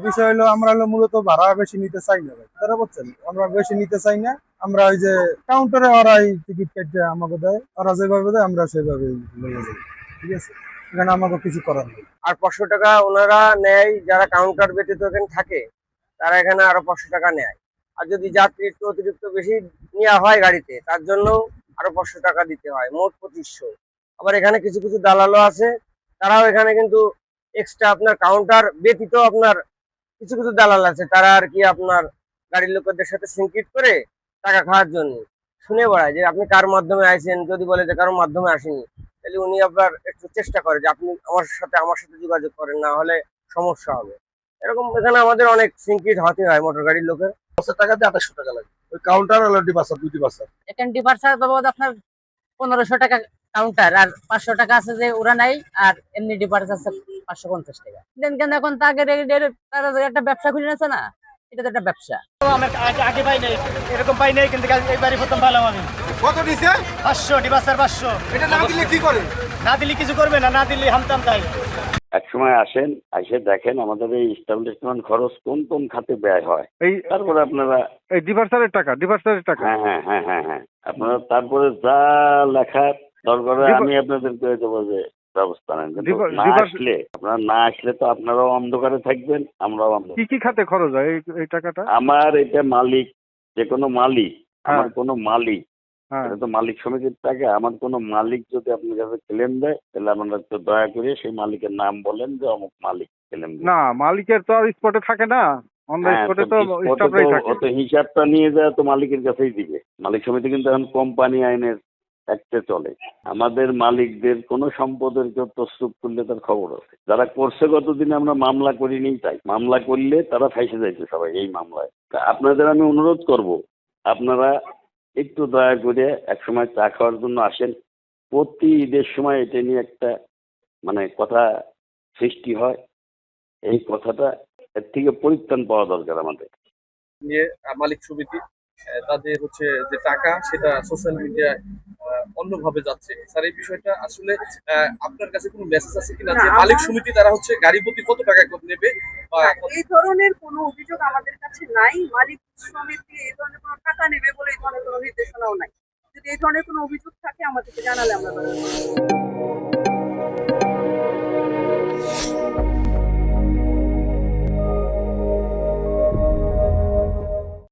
বিষয় হলো আমরা মূলত ভাড়া বেশি নিতে চাই না ভাই, তারা বুঝছেন, আমরা বেশি নিতে চাই না। আমরা ওই যে কাউন্টারে ওরাই টিকিট কেটে আমাকে দেয়, ওরা যেভাবে দেয় আমরা সেভাবে নিয়ে যাই, ঠিক আছে, এখানে আমাকে কিছু করার নেই। আর 500 টাকা ওনারা নেয় যারা কাউন্টার ব্যতীত এখানে থাকে, তারা এখানে আরো 500 টাকা নেয়। আর যদি যাত্রী একটু অতিরিক্ত বেশি নেওয়া হয় গাড়িতে, তার জন্য আরো 500 টাকা দিতে হয়, মোট 2500। আবার এখানে কিছু কিছু দালালও আছে, তারাও এখানে কিন্তু এক্সট্রা আপনার কাউন্টার ব্যতীত আপনার কিছু কিছু দালাল আছে, তারা আর কি আপনার গাড়ির লোকেদের সাথে সিনক্রিট করে টাকা খাওয়ার জন্য শুনে বেড়ায় যে আপনি কার মাধ্যমে আইছেন। যদি বলে যে কারোর মাধ্যমে আসেনি, তাহলে উনি আপনার একটু চেষ্টা করে যে আপনি আমার সাথে যোগাযোগ করেন, না হলে সমস্যা হবে। এরকম এখানে আমাদের অনেক সিনক্রিট হতে হয় মোটর গাড়ির লোকের। টাকা দিয়ে 2800 টাকা লাগে ওই কাউন্টার আর ডিপার্সার দুই ডিপার্সার। এখানে ডিপার্চার বাবদ আপনার 1500 টাকা কাউন্টার, আর 500 টাকা আছে যে ওরা নাই, আর এমনি ডিপার্চার আছে 550 টাকা দেন। কেন এখন তাকে তারা যে একটা ব্যবসা খুলে নিয়েছে না, এটা তো একটা ব্যবসা। আমার আগে পাই নাই, এরকম পাই নাই, কিন্তু এইবারই প্রথম পেলাম আমি। কত দিছে? 500 ডিপার্চার 500। এটা না দিলে কি করে? না দিলে কিছু করবে না, না দিলে হামতাম তাই। এক সময় আসেন, এসে দেখেন আমাদের এই এস্টাবলিশমেন্ট খরচ কোন কোন খাতে ব্যয় হয়, তারপরে আপনারা এই ডিপার্চারের টাকা। হ্যাঁ হ্যাঁ হ্যাঁ হ্যাঁ হ্যাঁ আপনারা তারপরে যা লেখার দরকার আমি আপনাদের করে দেবো যে ব্যবস্থা নেন। কিন্তু আপনারা না আসলে তো আপনারাও অন্ধকারে থাকবেন, আমরাও কি কি খাতে খরচ হয় এই টাকাটা? আমার এটা মালিক, যে কোনো মালিক, আমার কোনো মালিক, এটা তো মালিক সমিতির টাকা। আমার কোনো মালিক যদি আপনার কাছে ক্লেম দেয়, তাহলে আপনারা একটু দয়া করে সেই মালিকের নাম বলেন যে অমুক মালিক ক্লেম দেয়। না, মালিকের তো আর স্পটে থাকে না, অন দ্য স্পটে তো স্টাফরাই থাকে। অত হিসাবটা নিয়ে যায় তো মালিকের কাছেই দিবে। মালিক সমিতি কিন্তু এখন কোম্পানি আইনের একটা চলে। আমাদের মালিকদের কোনো সম্পদের কেউ তসরুপ করলে তার খবর আছে। যারা করছে গতদিন আমরা মামলা করিনি, তাই মামলা করলে তারা ফাইসে যাইছে সবাই এই মামলায়। তা আপনাদের আমি অনুরোধ করব, আপনারা একটু দয়া করে একসময় চা খাওয়ার জন্য আসেন। প্রতি ঈদের সময় এটা নিয়ে একটা মানে কথা সৃষ্টি হয়, এই কথাটা এর থেকে পরিত্রাণ পাওয়া দরকার আমাদের। নিয়ে মালিক সমিতি তাদের হচ্ছে যে টাকা, সেটা সোশ্যাল মিডিয়ায় অন্যভাবে যাচ্ছে। স্যার, এই বিষয়টা আসলে আপনার কাছে কোনো মেসেজ আছে কিনা যে মালিক সমিতি তারা হচ্ছে গাড়ি প্রতি কত টাকা নেবে? এই ধরনের কোনো অভিযোগ আমাদের কাছে নাই। মালিক সমিতি এই ধরনের কোনো টাকা নেবে বলে এই ধরনের কোনো নির্দেশনাও নাই। যদি এই ধরনের কোনো অভিযোগ থাকে আমাদেরকে জানালে আমরা